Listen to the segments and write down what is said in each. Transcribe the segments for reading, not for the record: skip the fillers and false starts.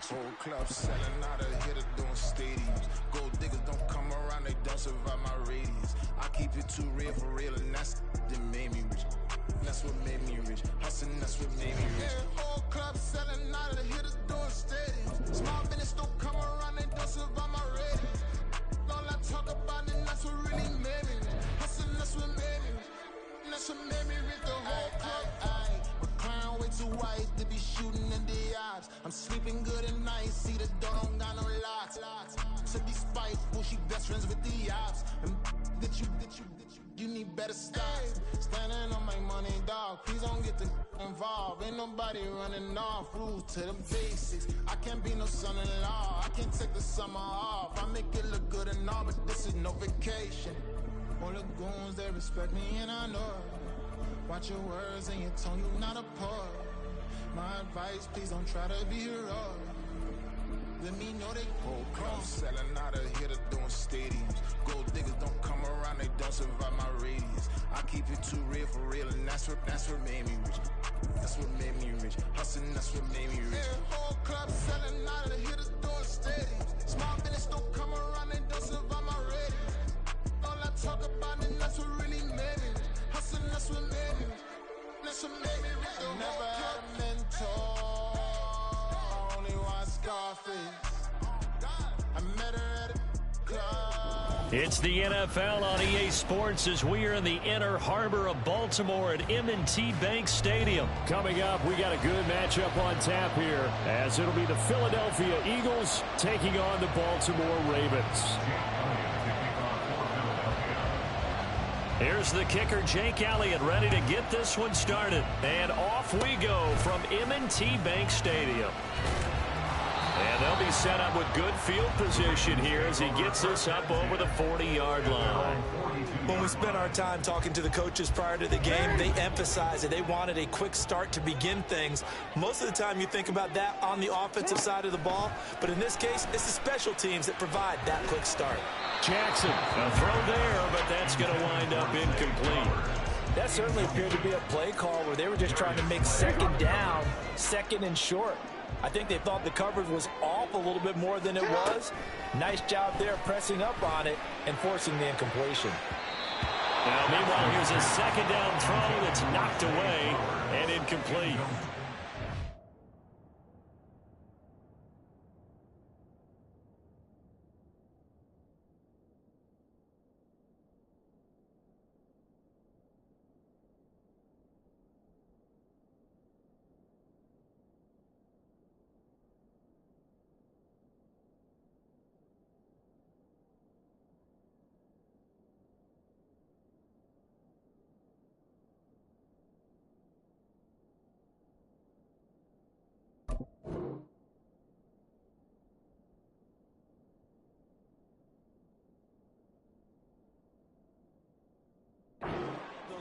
Whole club selling out of hitter doing stadiums. Gold diggers don't come around, they don't survive my radius. I keep it too real for real, and that's that made me rich. That's what made me rich. Hustling, that's what made me rich. Whole club selling out of the hitters doing stadiums. Small business don't come around, they don't survive my radius. All I talk about it, that's what really made me rich. Hustling, that's what made me rich. That's what made me rich. The whole club. McLaren way too white to be shooting in the eyes. I'm sleeping good at night, see the door don't got no locks. To be spiteful, she best friends with the ops. And you need better stop. Standing on my money, dog. Please don't get involved. Ain't nobody running off. Rules to the basics. I can't be no son-in-law. I can't take the summer off. I make it look good and all, but this is no vacation. All the goons, they respect me and I know it. Watch your words and your tone, you not a poet. My advice, please don't try to be heroic. Let me know they whole club selling out of hitter doing stadiums. Gold diggers don't come around, they don't survive my radius. I keep it too real for real, and that's what made me rich. That's what made me rich. Hustling, that's what made me rich. Whole club selling out of the hitters doing stadiums. Small business don't come around, they don't survive my radius. All I talk about it, that's what really made me rich. Hustling, that's what made me rich. That's what made me rich. I never had a mentor, only one Scarface. I met her at a club. It's the NFL on EA Sports as we are in the inner harbor of Baltimore at M&T Bank Stadium. Coming up, we got a good matchup on tap here, as it'll be the Philadelphia Eagles taking on the Baltimore Ravens. Here's the kicker, Jake Elliott, ready to get this one started. And off we go from M&T Bank Stadium. And they'll be set up with good field position here as he gets this up over the 40-yard line. When we spent our time talking to the coaches prior to the game, they emphasized that they wanted a quick start to begin things. Most of the time you think about that on the offensive side of the ball, but in this case, it's the special teams that provide that quick start. Jackson, a throw there, but that's going to wind up incomplete. That certainly appeared to be a play call where they were just trying to make second down, second and short. I think they thought the coverage was off a little bit more than it was. Nice job there pressing up on it and forcing the incompletion. Now, meanwhile, here's a second down throw that's knocked away and incomplete.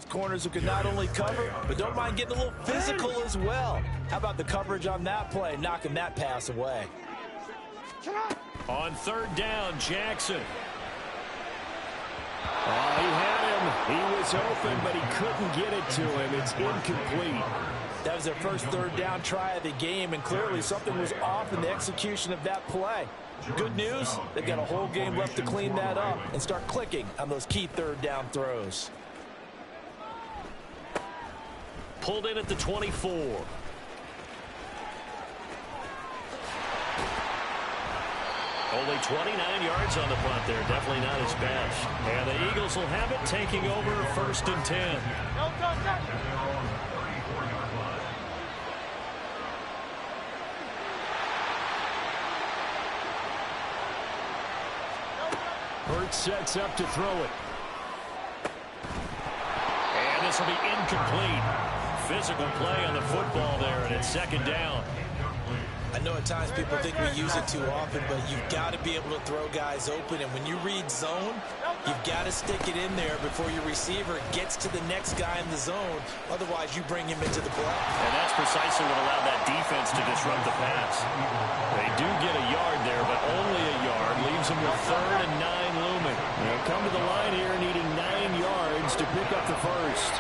Corners who can not only cover, but don't mind getting a little physical as well. How about the coverage on that play, knocking that pass away? On third down, Jackson. He had him. He was open, but he couldn't get it to him. It's incomplete. That was their first third down try of the game, and clearly something was off in the execution of that play. Good news, they've got a whole game left to clean that up and start clicking on those key third down throws. Pulled in at the 24. Only 29 yards on the punt there. Definitely not his best. And the Eagles will have it, taking over 1st and 10. Burt sets up to throw it. And this will be incomplete. Physical play on the football there, and it's second down. I know at times people think we use it too often, but you've got to be able to throw guys open. And when you read zone, you've got to stick it in there before your receiver gets to the next guy in the zone. Otherwise, you bring him into the play. And that's precisely what allowed that defense to disrupt the pass. They do get a yard there, but only a yard. Leaves them with 3rd and 9 looming. They'll come to the line here needing 9 yards to pick up the first.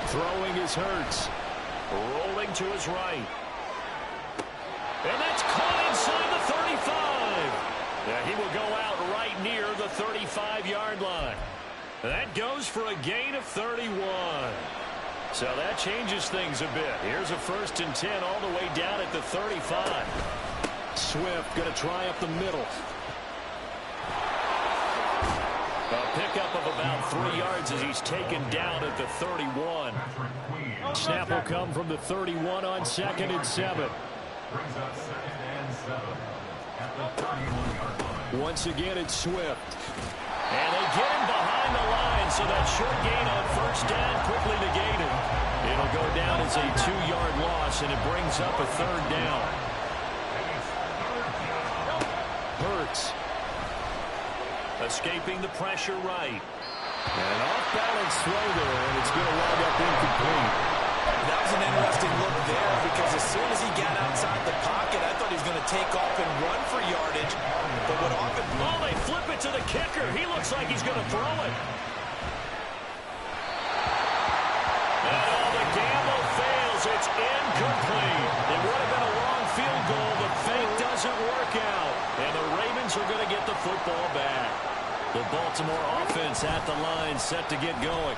Throwing is Hurts. Rolling to his right. And that's caught inside the 35. Yeah, he will go out right near the 35-yard line. That goes for a gain of 31. So that changes things a bit. Here's a 1st and 10 all the way down at the 35. Swift going to try up the middle. A pickup of about 3 yards as he's taken down at the 31. Snap will come from the 31 on 2nd and 7. Once again, it's Swift. And they get him behind the line, so that short gain on 1st down quickly negated. It'll go down as a 2-yard loss, and it brings up a 3rd down. Hurts. Escaping the pressure right. And an off-balance throw there, and it's going to wind up incomplete. That was an interesting look there because as soon as he got outside the pocket, I thought he was going to take off and run for yardage. But what often... Oh, they flip it to the kicker. He looks like he's going to throw it. And all the gamble fails. It's incomplete. It would have been a long field goal. The fake doesn't work out. And the Ravens are going to get the football back. The Baltimore offense at the line set to get going.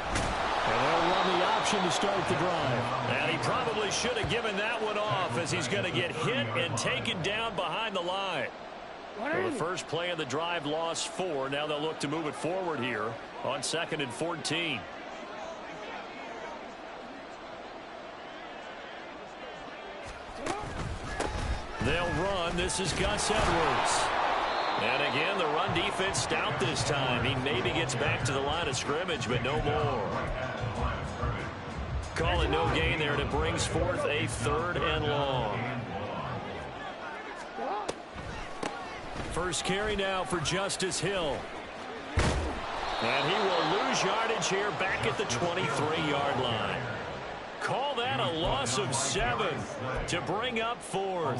And they'll run the option to start the drive. And he probably should have given that one off as he's going to get hit and taken down behind the line. Well, the first play of the drive lost 4. Now they'll look to move it forward here on 2nd and 14. They'll run. This is Gus Edwards. And again, the run defense stout this time. He maybe gets back to the line of scrimmage, but no more. Call it no gain there, and it brings forth a 3rd and long. First carry now for Justice Hill. And he will lose yardage here back at the 23-yard line. Call that a loss of 7 to bring up 4th.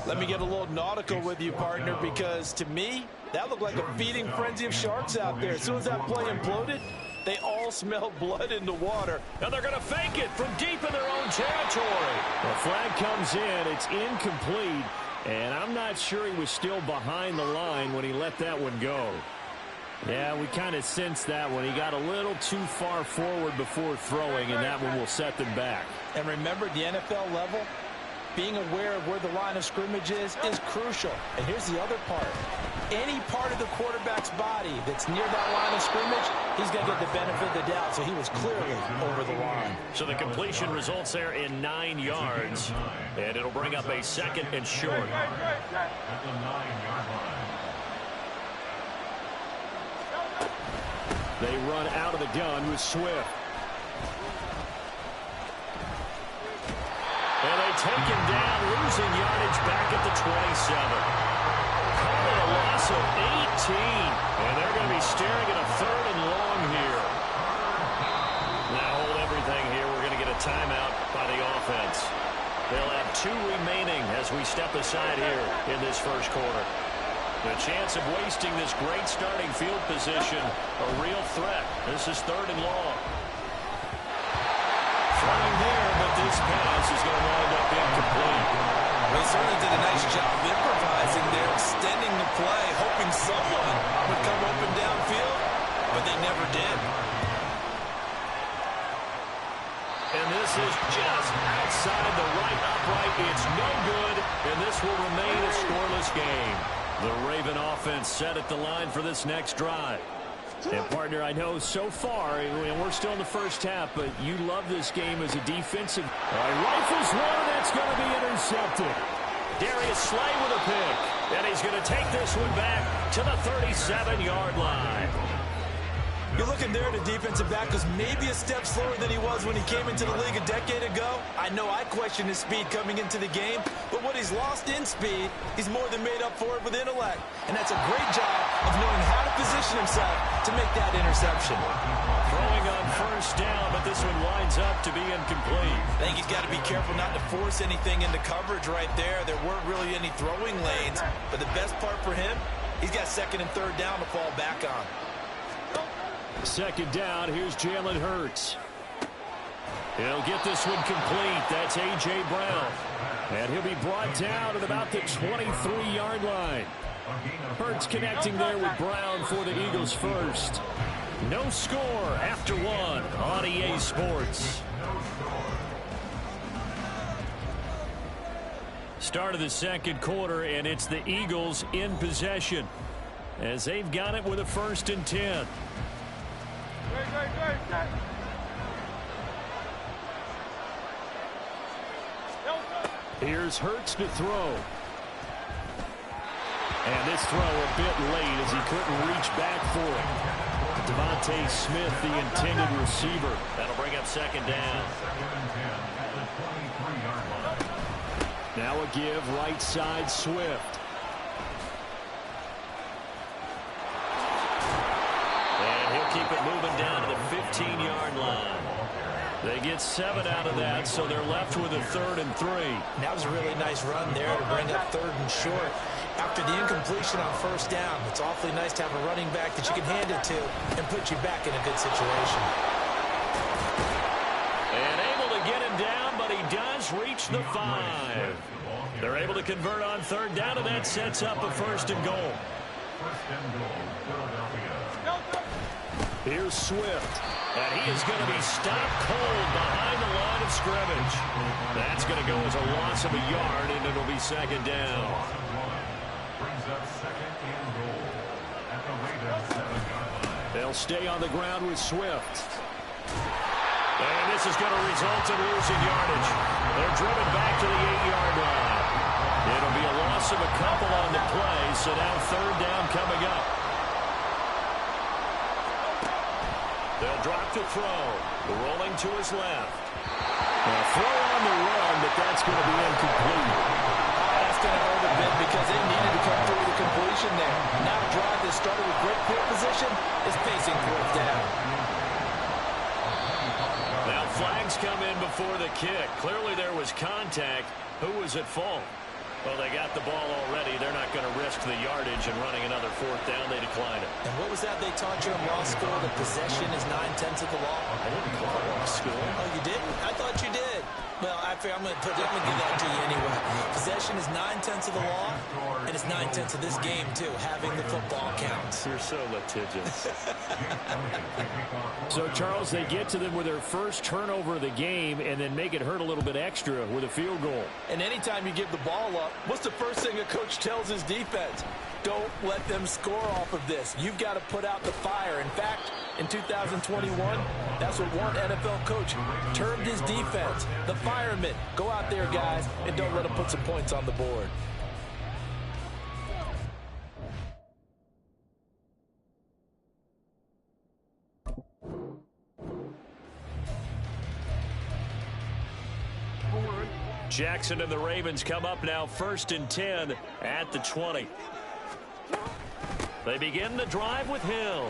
Let me get a little nautical with you, partner, because to me, that looked like a feeding frenzy of sharks out there. As soon as that play imploded, they all smelled blood in the water. And they're going to fake it from deep in their own territory. The flag comes in. It's incomplete. And I'm not sure he was still behind the line when he let that one go. Yeah, we kind of sensed that one. He got a little too far forward before throwing, and that one will set them back. And remember, the NFL level, being aware of where the line of scrimmage is crucial. And here's the other part. Any part of the quarterback's body that's near that line of scrimmage, he's going to get the benefit of the doubt. So he was clearly over the line. So the completion results there in 9 yards. And it'll bring up a 2nd and short. They run out of the gun with Swift. And they take him down, losing yardage back at the 27. Call it a loss of 18. And they're going to be staring at a 3rd and long here. Now hold everything here. We're going to get a timeout by the offense. They'll have 2 remaining as we step aside here in this first quarter. The chance of wasting this great starting field position, a real threat. This is 3rd and long. Throwing there, but this pass is going to wind up incomplete. They certainly did a nice job improvising there, extending the play, hoping someone would come open downfield, but they never did. And this is just outside the right upright. It's no good, and this will remain a scoreless game. The Raven offense set at the line for this next drive. And, partner, I know so far, and we're still in the first half, but you love this game as a defensive. Rifles one, that's going to be intercepted. Darius Slay with a pick, and he's going to take this one back to the 37-yard line. You're looking there at a defensive back who's maybe a step slower than he was when he came into the league a decade ago. I know I questioned his speed coming into the game, but what he's lost in speed, he's more than made up for it with intellect. And that's a great job of knowing how to position himself to make that interception. Throwing on 1st down, but this one winds up to be incomplete. I think he's got to be careful not to force anything into coverage right there. There weren't really any throwing lanes, but the best part for him, he's got 2nd and 3rd down to fall back on. 2nd down, here's Jalen Hurts. He'll get this one complete. That's A.J. Brown. And he'll be brought down at about the 23-yard line. Hurts connecting there with Brown for the Eagles first. No score after one on EA Sports. Start of the second quarter, and it's the Eagles in possession as they've got it with a 1st and 10. Here's Hurts to throw. And this throw a bit late as he couldn't reach back for it. Devontae Smith, the intended receiver. That'll bring up 2nd down. Now a give right side Swift. And he'll keep it moving down to the 15-yard line. They get 7 out of that, so they're left with a 3rd and 3. That was a really nice run there to bring up 3rd and short. After the incompletion on 1st down, it's awfully nice to have a running back that you can hand it to and put you back in a good situation. And able to get him down, but he does reach the 5. They're able to convert on 3rd down, and that sets up a 1st and goal. Here's Swift. And he is going to be stopped cold behind the line of scrimmage. That's going to go as a loss of a yard, and it'll be 2nd down. They'll stay on the ground with Swift. And this is going to result in losing yardage. They're driven back to the 8-yard line. It'll be a loss of a couple on the play, so now 3rd down coming up. They'll drop to throw. Rolling to his left. Now throw on the run, but that's going to be incomplete. That's going to hurt a bit because they needed to come through with a completion there. Now a drive that started with great field position is facing 4th down. Now flags come in before the kick. Clearly there was contact. Who was at fault? Well, they got the ball already. They're not going to risk the yardage and running another 4th down. They decline it. And what was that they taught you in law school? That possession is 9/10 of the law? I didn't call it law school. Oh, you didn't? I thought you did. Well, I'm going to give that to you anyway. Possession is 9/10 of the law, and it's 9/10 of this game, too. Having the football counts. You're so litigious. So, Charles, they get to them with their first turnover of the game and then make it hurt a little bit extra with a field goal. And anytime you give the ball up, what's the first thing a coach tells his defense? Don't let them score off of this. You've got to put out the fire. In fact, in 2021, that's what one NFL coach termed his defense, the firemen. Go out there, guys, and don't let them put some points on the board. Jackson and the Ravens come up now 1st and 10 at the 20. They begin the drive with Hill.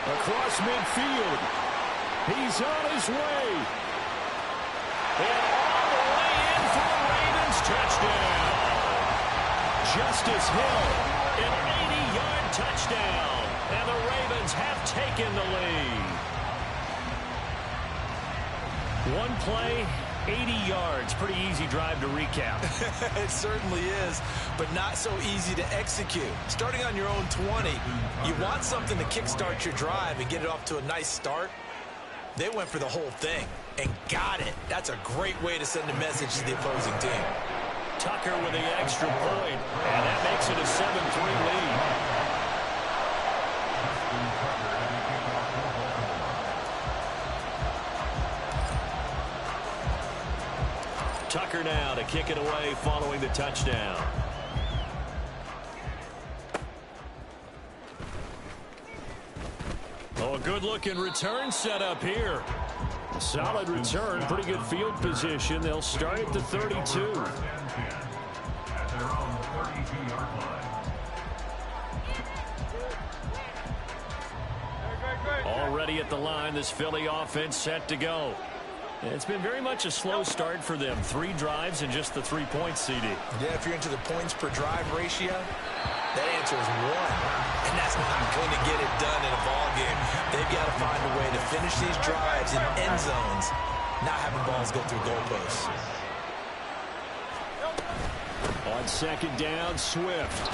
Across midfield. He's on his way. And all the way in for the Ravens touchdown. Justice Hill, an 80-yard touchdown. And the Ravens have taken the lead. One play, 80 yards. Pretty easy drive to recap. It certainly is, but not so easy to execute. Starting on your own 20, you want something to kickstart your drive and get it off to a nice start. They went for the whole thing and got it. That's a great way to send a message to the opposing team. Tucker with the extra point, and that makes it a 7-3 lead. Tucker now to kick it away following the touchdown. Oh, a good-looking return set up here. Solid return, pretty good field position. They'll start at the 32. Already at the line, this Philly offense set to go. It's been very much a slow start for them. 3 drives and just the 3 points, CD. Yeah, if you're into the points per drive ratio, that answer is 1. And that's just not going to get it done in a ball game. They've got to find a way to finish these drives in end zones, not having balls go through goalposts. On second down, Swift.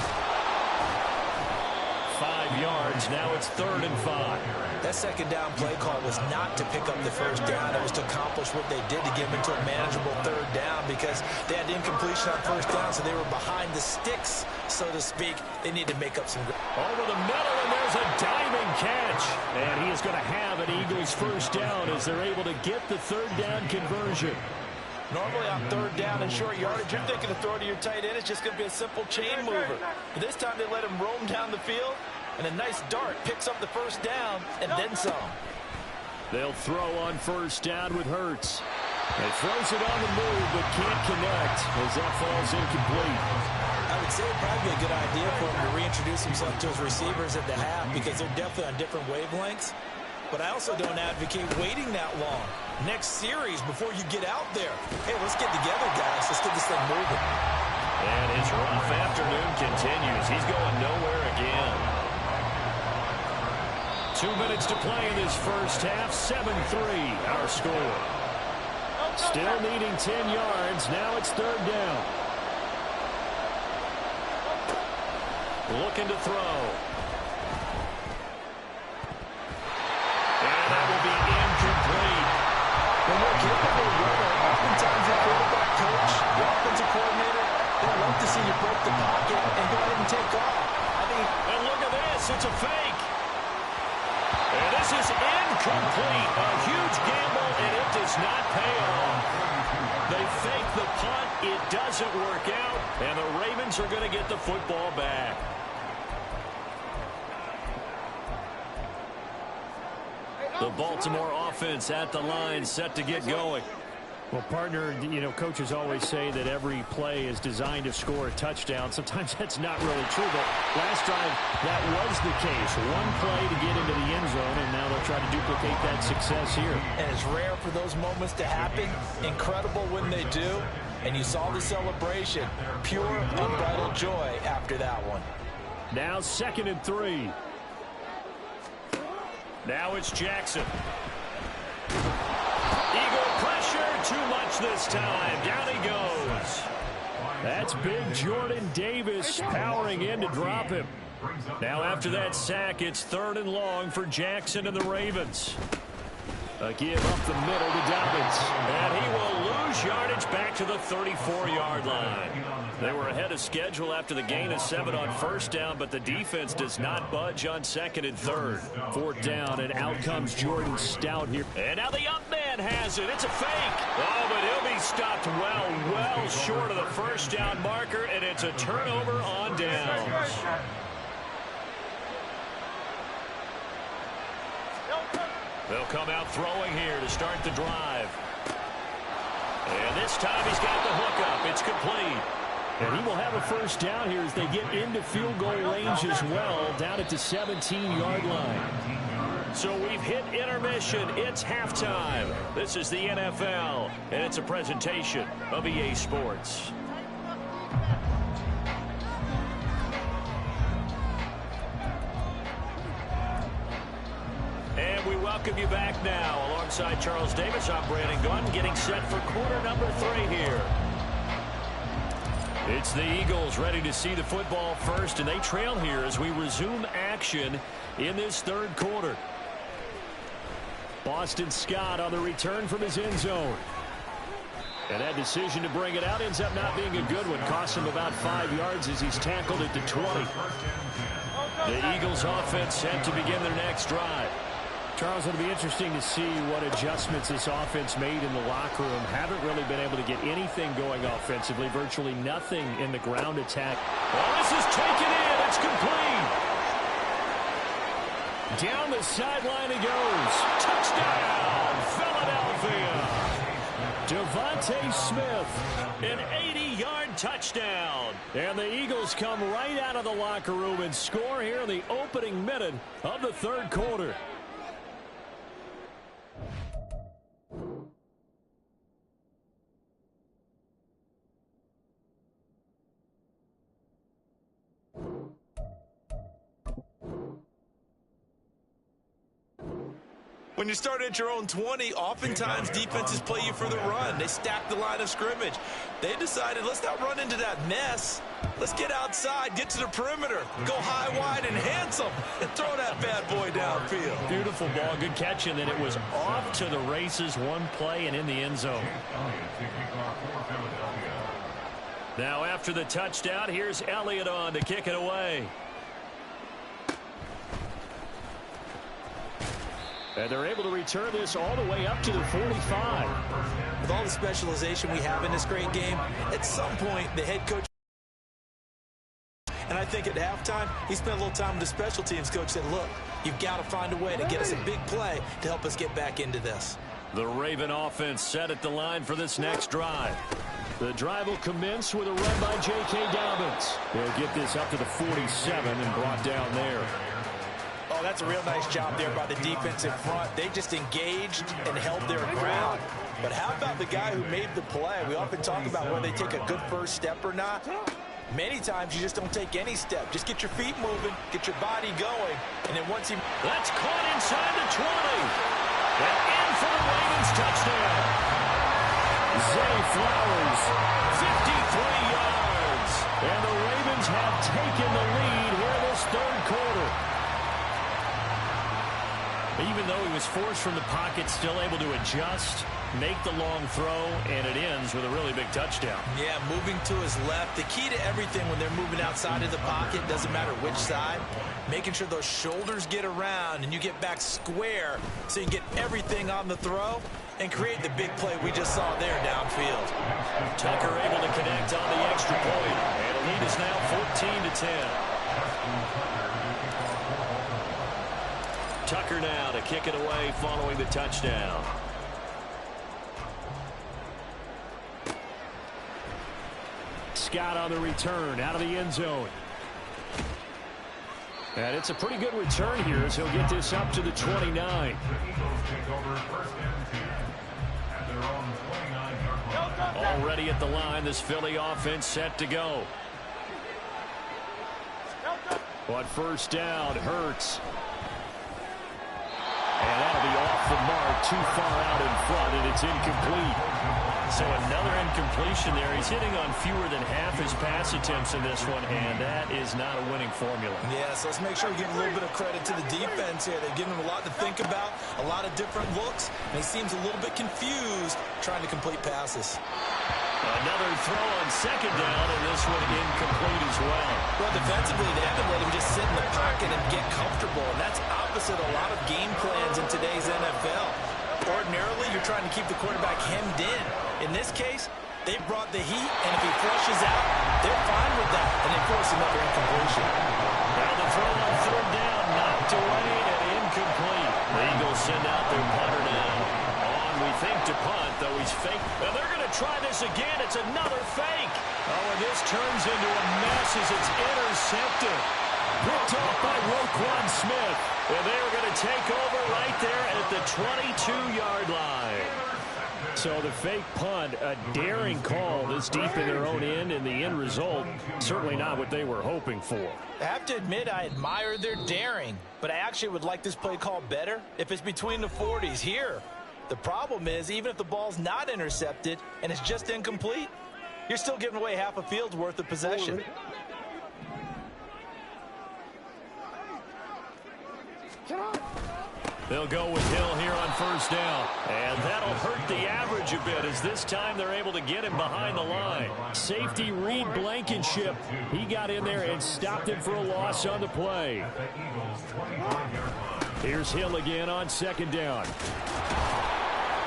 5 yards. Now it's 3rd and 5. That second down play call was not to pick up the first down. It was to accomplish what they did to get them into a manageable 3rd down because they had incompletion on first down, so they were behind the sticks, so to speak. They need to make up some ground. Over the middle, and there's a diving catch. And he is going to have an Eagles first down as they're able to get the 3rd down conversion. Normally on 3rd down and short yardage, you're thinking to throw to your tight end. It's just going to be a simple chain mover. But this time they let him roam down the field, and a nice dart picks up the first down and then some. They'll throw on first down with Hurts. He throws it on the move but can't connect as that falls incomplete. I would say it would probably be a good idea for him to reintroduce himself to his receivers at the half because they're definitely on different wavelengths. But I also don't advocate waiting that long. Next series before you get out there. Hey, let's get together, guys. Let's get this thing moving. And his rough afternoon continues. He's going nowhere again. 2 minutes to play in this first half. 7-3 our score. Still needing 10 yards. Now it's 3rd down. Looking to throw. And that will be incomplete. When they're capable of running, oftentimes the quarterback coach, the offensive coordinator, they love to see you break the pocket and go ahead and take off. And look at this. It's a fake. And this is incomplete. A huge gamble, and it does not pay off. They fake the punt. It doesn't work out, and the Ravens are going to get the football back. The Baltimore offense at the line, set to get going. Well, partner, coaches always say that every play is designed to score a touchdown. Sometimes that's not really true, but last drive, that was the case. One play to get into the end zone, and now they'll try to duplicate that success here. And it's rare for those moments to happen. Incredible when they do. And you saw the celebration. Pure, unbridled joy after that one. Now 2nd and 3. Now it's Jackson. Eagle pressure, too much this time. Down he goes. That's big Jordan Davis powering in to drop him. Now after that sack, it's 3rd and long for Jackson and the Ravens. A give up the middle to Dobbins. And he will lose yardage back to the 34-yard line. They were ahead of schedule after the gain of 7 on first down, but the defense does not budge on 2nd and 3rd. 4th down, and out comes Jordan Stout here. And now the up man has it. It's a fake. Oh, but he'll be stopped well short of the first down marker, and it's a turnover on downs. They'll come out throwing here to start the drive. And this time he's got the hook up. It's complete. And he will have a first down here as they get into field goal range as well, down at the 17-yard line. So we've hit intermission. It's halftime. This is the NFL, and it's a presentation of EA Sports. And we welcome you back now. Alongside Charles Davis, I'm Brandon Gunn, getting set for quarter number 3 here. It's the Eagles ready to see the football first, and they trail here as we resume action in this 3rd quarter. Boston Scott on the return from his end zone. And that decision to bring it out ends up not being a good one. Costs him about 5 yards as he's tackled at the 20. The Eagles offense set to begin their next drive. Charles, it'll be interesting to see what adjustments this offense made in the locker room. Haven't really been able to get anything going offensively. Virtually nothing in the ground attack. Oh, this is taken in. It's complete. Down the sideline he goes. Touchdown, Philadelphia. Devontae Smith, an 80-yard touchdown. And the Eagles come right out of the locker room and score here in the opening minute of the 3rd quarter. When you start at your own 20, oftentimes defenses play you for the run. They stack the line of scrimmage. They decided, let's not run into that mess. Let's get outside, get to the perimeter, go high, wide, and handsome, and throw that bad boy downfield. Beautiful ball, good catch, and then it was off to the races, one play and in the end zone. Now after the touchdown, here's Elliott on to kick it away. And they're able to return this all the way up to the 45. With all the specialization we have in this great game, at some point the head coach, and I think at halftime, he spent a little time with the special teams coach, said, look, you've got to find a way to get us a big play to help us get back into this. The Raven offense set at the line for this next drive. The drive will commence with a run by J.K. Dobbins. They'll get this up to the 47 and brought down there. Oh, that's a real nice job there by the defense in front. They just engaged and held their ground. But how about the guy who made the play? We often talk about whether they take a good first step or not. Many times you just don't take any step. Just get your feet moving, get your body going, and then once he... That's caught inside the 20. And in for the Ravens touchdown. Zay Flowers, 53 yards. And the Ravens have taken the lead here this third quarter. Even though he was forced from the pocket, still able to adjust, make the long throw, and it ends with a really big touchdown. Yeah, moving to his left. The key to everything when they're moving outside of the pocket, doesn't matter which side, making sure those shoulders get around and you get back square so you get everything on the throw and create the big play we just saw there downfield. Tucker able to connect on the extra point, and the lead is now 14-10. Tucker now to kick it away following the touchdown. Scott on the return out of the end zone. And it's a pretty good return here as he'll get this up to the 29. Already at the line, this Philly offense set to go. But first down, Hurts. And that'll be off the mark, too far out in front, and it's incomplete. So another incompletion there. He's hitting on fewer than half his pass attempts in this one, and that is not a winning formula. Yeah, so let's make sure we give a little bit of credit to the defense here. They're giving him a lot to think about, a lot of different looks, and he seems a little bit confused trying to complete passes. Another throw on second down, and this one incomplete as well. Well, defensively, they haven't let him just sit in the pocket and get comfortable, and that's opposite a lot of game plans in today's NFL. Ordinarily, you're trying to keep the quarterback hemmed in. In this case, they brought the heat, and if he flushes out, they're fine with that, and they force another incompletion. Now the throw on third down, knocked away and incomplete. The Eagles send out their punter now. On, we think, to punt, though he's fake. Now they're going to try this again. It's another fake. Oh, and this turns into a mess as it's intercepted. Picked off by Roquan Smith. And they are going to take over right there at the 22-yard line. So the fake punt, a daring call this deep in their own end, and the end result, certainly not what they were hoping for. I have to admit, I admire their daring, but I actually would like this play call better if it's between the 40s here. The problem is, even if the ball's not intercepted and it's just incomplete, you're still giving away half a field's worth of possession. They'll go with Hill here on first down. And that'll hurt the average a bit as this time they're able to get him behind the line. Safety Reed Blankenship. He got in there and stopped him for a loss on the play. Here's Hill again on second down.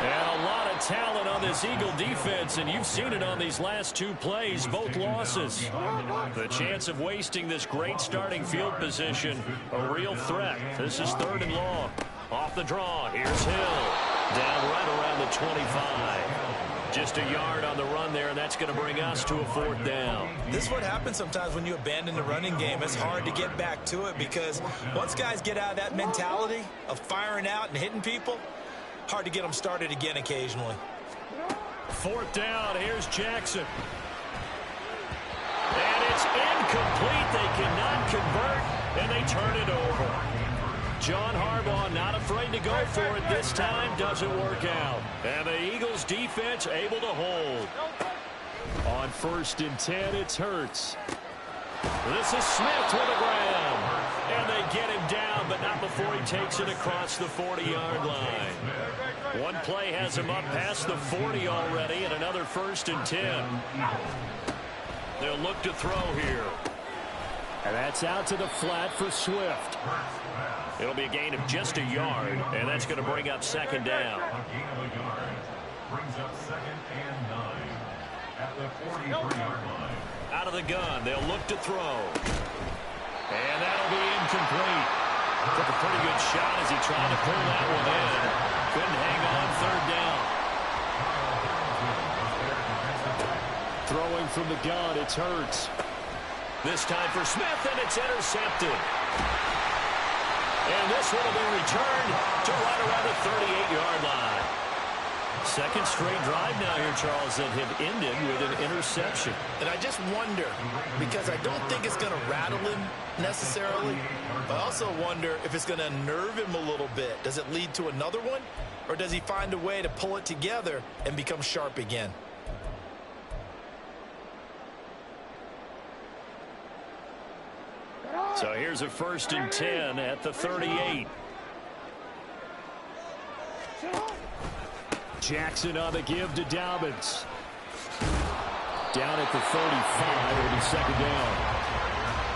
And a lot of talent on this Eagle defense, and you've seen it on these last two plays, both losses. The chance of wasting this great starting field position, a real threat. This is third and long. Off the draw, here's Hill. Down right around the 25. Just a yard on the run there, and that's going to bring us to a fourth down. This is what happens sometimes when you abandon the running game. It's hard to get back to it because once guys get out of that mentality of firing out and hitting people, hard to get them started again occasionally. Fourth down, here's Jackson. And it's incomplete. They cannot convert, and they turn it over. John Harbaugh not afraid to go for it. This time doesn't work out. And the Eagles defense able to hold. On 1st and 10, it's Hurts. This is Smith to the ground. And they get him down, but not before he takes it across the 40-yard line. One play has him up past the 40 already, and another 1st and 10. They'll look to throw here. And that's out to the flat for Swift. It'll be a gain of just a yard, and that's going to bring up 2nd down. Brings up 2nd and 9 at the 43-yard line. Out of the gun, they'll look to throw. And that'll be incomplete. Took a pretty good shot as he tried to pull that one in. Couldn't hang on 3rd down. Throwing from the gun, it's Hurts. This time for Smith, and it's intercepted. And this one will be returned to right around the 38-yard line. 2nd straight drive now here, Charles, that have ended with an interception. And I just wonder, because I don't think it's going to rattle him necessarily, but I also wonder if it's going to unnerve him a little bit. Does it lead to another one, or does he find a way to pull it together and become sharp again? So here's a 1st and 10 at the 38. Jackson on the give to Dobbins. Down at the 35, it'll be 2nd down.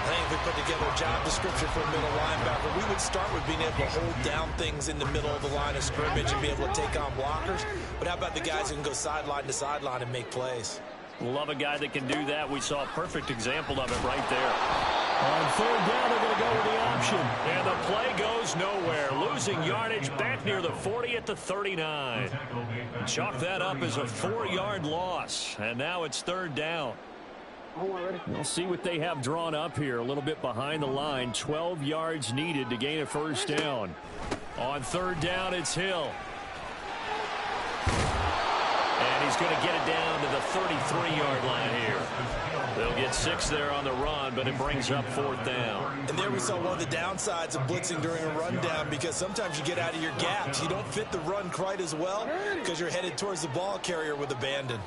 I think if we put together a job description for a middle linebacker, we would start with being able to hold down things in the middle of the line of scrimmage and be able to take on blockers. But how about the guys who can go sideline to sideline and make plays? Love a guy that can do that. We saw a perfect example of it right there. On 3rd down, they're going to go with the option. And the play goes nowhere. Losing yardage back near the 40 at the 39. Chalk that up as a 4-yard loss. And now it's 3rd down. We'll see what they have drawn up here. A little bit behind the line. 12 yards needed to gain a 1st down. On 3rd down, it's Hill. And he's going to get it down to the 33-yard line here. They'll get 6 there on the run, but it brings up 4th down. And there we saw one of the downsides of blitzing during a rundown, because sometimes you get out of your gaps. You don't fit the run quite as well because you're headed towards the ball carrier with abandon.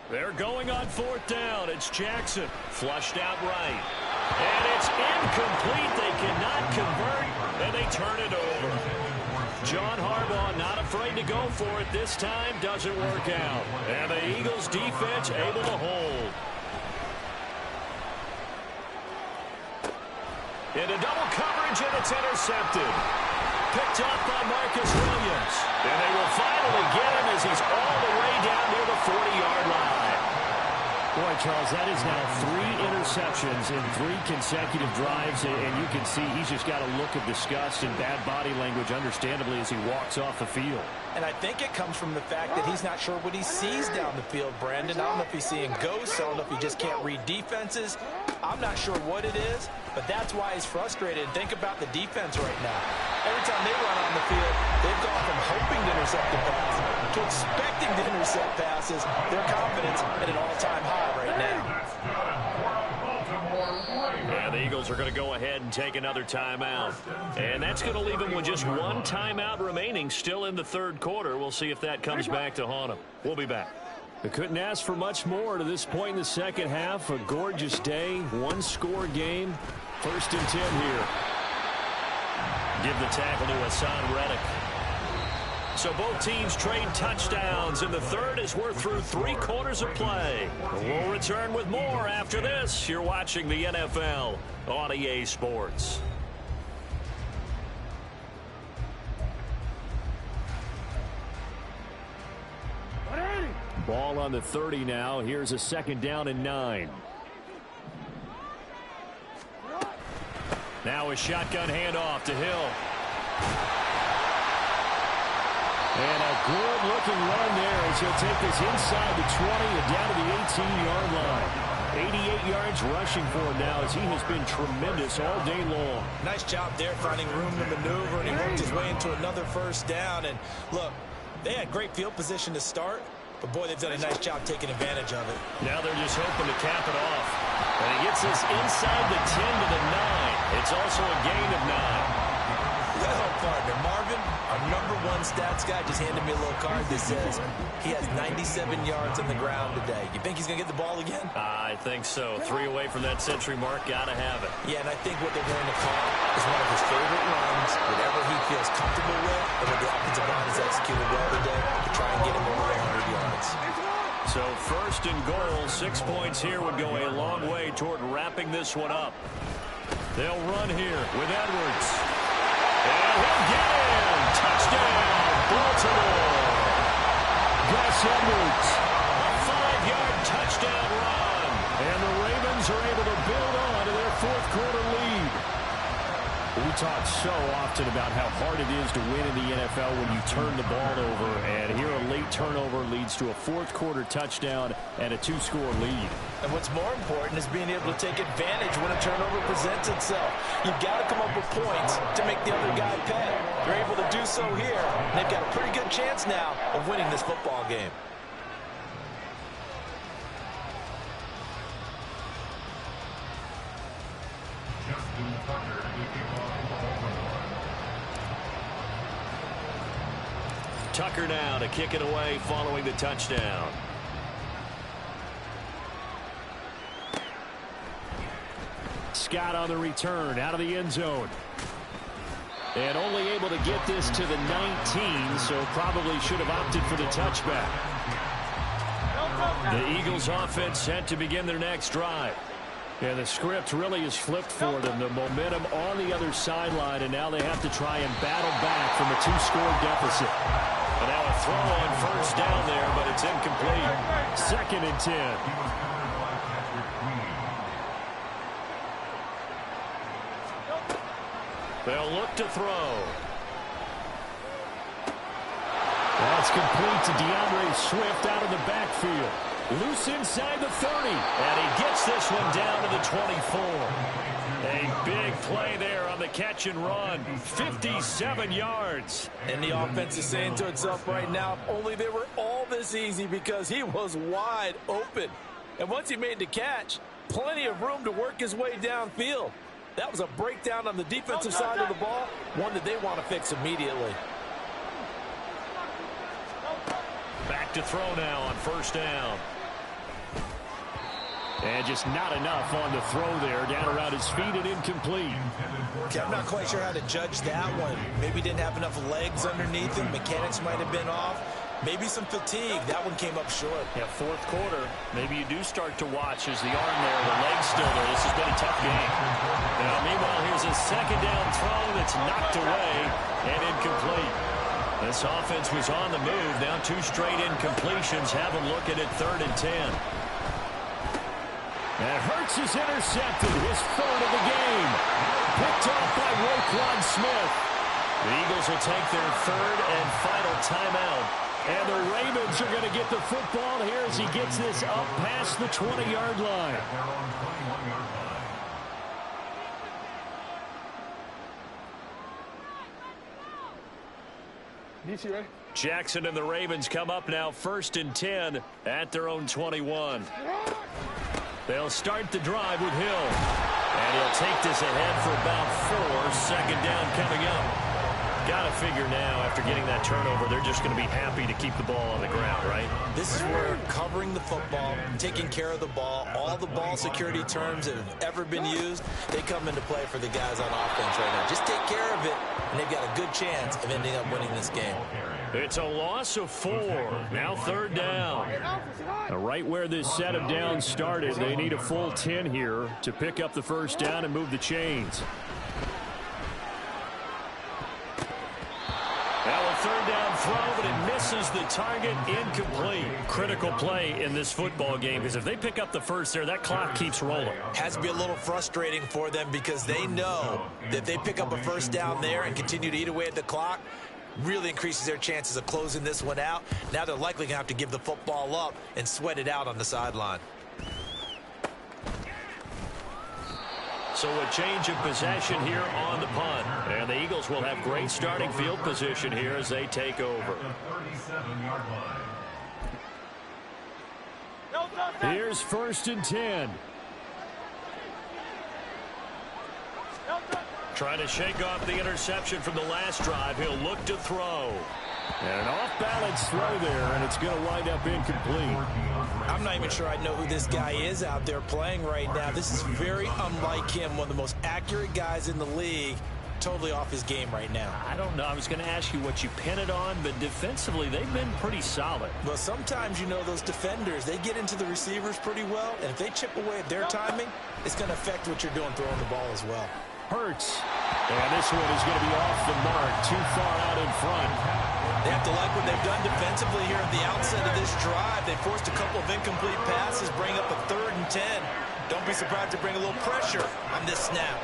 They're going on 4th down. It's Jackson. Flushed out right. And it's incomplete. They cannot convert, and they turn it over. John Harbaugh not afraid to go for it. This time doesn't work out. And the Eagles defense able to hold. Into double coverage, and it's intercepted. Picked up by Marcus Williams. And they will finally get him as he's all the way down near the 40-yard line. Boy, Charles, that is now 3 interceptions in 3 consecutive drives, and you can see he's just got a look of disgust and bad body language, understandably, as he walks off the field. And I think it comes from the fact that he's not sure what he sees down the field, Brandon. I don't know if he's seeing ghosts. I don't know if he just can't read defenses. I'm not sure what it is, but that's why he's frustrated. Think about the defense right now. Every time they run on the field, they've gone from hoping to intercept the pass to expecting to intercept passes. Their confidence at an all-time high right now. Yeah, the Eagles are going to go ahead and take another timeout. And that's going to leave them with just 1 timeout remaining still in the 3rd quarter. We'll see if that comes back to haunt them. We'll be back. They couldn't ask for much more to this point in the 2nd half. A gorgeous day, 1-score game. 1st and 10 here. Give the tackle to Hassan Reddick. So both teams trade touchdowns in the 3rd as we're through 3 quarters of play. We'll return with more after this. You're watching the NFL on EA Sports. Ball on the 30 now. Here's a 2nd down and 9. Now a shotgun handoff to Hill. And a good-looking run there as he'll take this inside the 20 and down to the 18-yard line. 88 yards rushing for him now as he has been tremendous all day long. Nice job there finding room to maneuver, and he worked his way into another 1st down. And look, they had great field position to start, but boy, they've done a nice job taking advantage of it. Now they're just hoping to cap it off. And he gets this inside the 10 to the 9. It's also a gain of 9. Well, partner, Marvin, our #1 stats guy, just handed me a little card that says he has 97 yards on the ground today. You think he's going to get the ball again? I think so. 3 away from that century mark. Got to have it. Yeah, and I think what they're going to call is one of his favorite runs, whatever he feels comfortable with, and what the offensive line has executed well today to try and get him over 100 yards. So first and goal, 6 points here would go a long way toward wrapping this one up. They'll run here with Edwards. And he'll get in. Touchdown, Baltimore. Gus Edwards, a 5-yard touchdown run. And the Ravens are able to build on to their fourth-quarter lead. We talk so often about how hard it is to win in the NFL when you turn the ball over. And here a late turnover leads to a fourth-quarter touchdown and a 2-score lead. And what's more important is being able to take advantage when a turnover presents itself. You've got to come up with points to make the other guy pay. They're able to do so here, and they've got a pretty good chance now of winning this football game. Tucker now to kick it away following the touchdown. Scott on the return out of the end zone. And only able to get this to the 19, so probably should have opted for the touchback. The Eagles offense set to begin their next drive. And the script really is flipped for them. The momentum on the other sideline, and now they have to try and battle back from a 2-score deficit. And now a throw on first down there, but it's incomplete. 2nd and 10. They'll look to throw. That's complete to DeAndre Swift out of the backfield. Loose inside the 30. And he gets this one down to the 24. A big play there on the catch and run. 57 yards. And the offense is saying to itself right now, if only they were all this easy, because he was wide open. And once he made the catch, plenty of room to work his way downfield. That was a breakdown on the defensive side of the ball, one that they want to fix immediately. Back to throw now on first down. And just not enough on the throw there. Down around his feet and incomplete. Okay, I'm not quite sure how to judge that one. Maybe didn't have enough legs underneath him. Mechanics might have been off. Maybe some fatigue. That one came up short. Yeah, fourth quarter. Maybe you do start to watch as the arm there, the leg's still there. This has been a tough game. Now, meanwhile, here's a second down throw that's knocked away and incomplete. This offense was on the move. Now 2 straight incompletions. Have them looking at 3rd and 10. And Hurts is intercepted. His 3rd of the game. Picked off by Roquan Smith. The Eagles will take their 3rd and final timeout. And the Ravens are going to get the football here as he gets this up past the 20-yard line. Jackson and the Ravens come up now 1st and 10 at their own 21. They'll start the drive with Hill. And he'll take this ahead for about 4. 2nd down coming up. Got to figure now, after getting that turnover, they're just going to be happy to keep the ball on the ground, right? This is where covering the football, taking care of the ball, all the ball security terms that have ever been used, they come into play for the guys on offense right now. Just take care of it, and they've got a good chance of ending up winning this game. It's a loss of 4. Now 3rd down. Right where this set of downs started, they need a full 10 here to pick up the first down and move the chains. Now a 3rd down throw, but it misses the target. Incomplete. Critical play in this football game, because if they pick up the first there, that clock keeps rolling. Has to be a little frustrating for them, because they know that if they pick up a first down there and continue to eat away at the clock, really increases their chances of closing this one out. Now they're likely going to have to give the football up and sweat it out on the sideline. So a change of possession here on the punt. And the Eagles will have great starting field position here as they take over. Here's 1st and 10. Trying to shake off the interception from the last drive. He'll look to throw. And an off-balance throw there, and it's going to wind up incomplete. I'm not even sure I know who this guy is out there playing right now. This is very unlike him, one of the most accurate guys in the league. Totally off his game right now. I don't know. I was going to ask you what you pin it on, but defensively, they've been pretty solid. Well, sometimes, you know, those defenders, they get into the receivers pretty well, and if they chip away at their timing, it's going to affect what you're doing throwing the ball as well. Hurts. And this one is going to be off the mark, too far out in front. They have to like what they've done defensively here at the outset of this drive. They forced a couple of incomplete passes, bring up a 3rd and 10. Don't be surprised to bring a little pressure on this snap.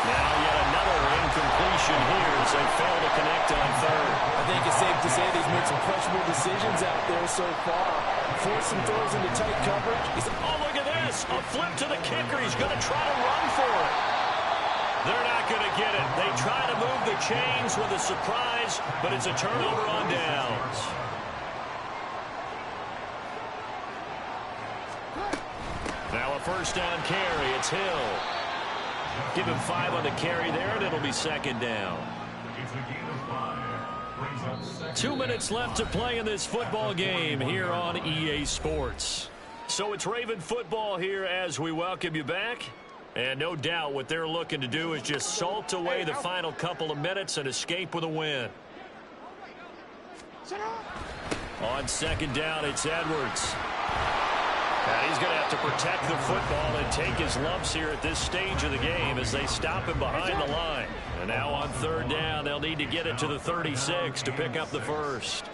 Now yet another incompletion here as they fail to connect on 3rd. I think it's safe to say they've made some questionable decisions out there so far. Force some throws into tight coverage. Oh, look at this. A flip to the kicker. He's going to try to run for it. They're not going to get it. They try to move the chains with a surprise, but it's a turnover on downs. Now a first down carry. It's Hill. Give him 5 on the carry there, and it'll be 2nd down. It's a gain of 5. Brings up 2nd. 2 minutes left to play in this football game here on EA Sports. So it's Raven football here as we welcome you back. And no doubt what they're looking to do is just salt away the final couple of minutes and escape with a win. On 2nd down, it's Edwards. And he's going to have to protect the football and take his lumps here at this stage of the game as they stop him behind the line. And now on 3rd down, they'll need to get it to the 36 to pick up the first.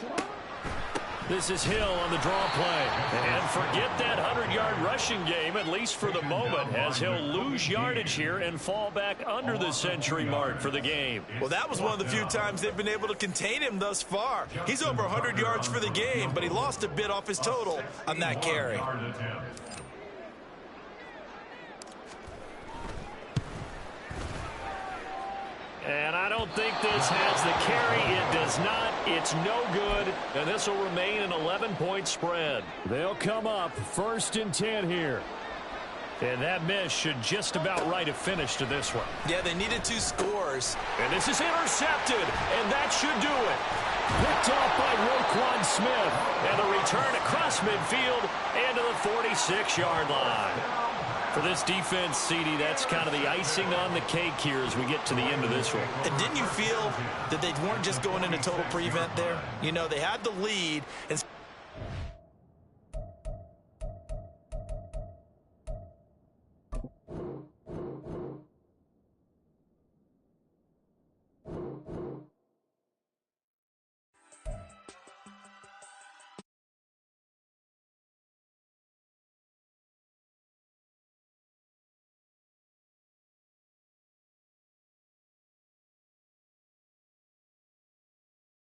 This is Hill on the draw play. And forget that 100-yard rushing game, at least for the moment, as he'll lose yardage here and fall back under the century mark for the game. Well, that was one of the few times they've been able to contain him thus far. He's over 100 yards for the game, but he lost a bit off his total on that carry. And I don't think this has the carry. It does not. It's no good. And this will remain an 11-point spread. They'll come up 1st and 10 here. And that miss should just about write a finish to this one. Yeah, they needed 2 scores. And this is intercepted. And that should do it. Picked off by Roquan Smith. And a return across midfield and to the 46-yard line. For this defense, CD, that's kind of the icing on the cake here as we get to the end of this one. And didn't you feel that they weren't just going into total prevent there? You know, they had the lead, and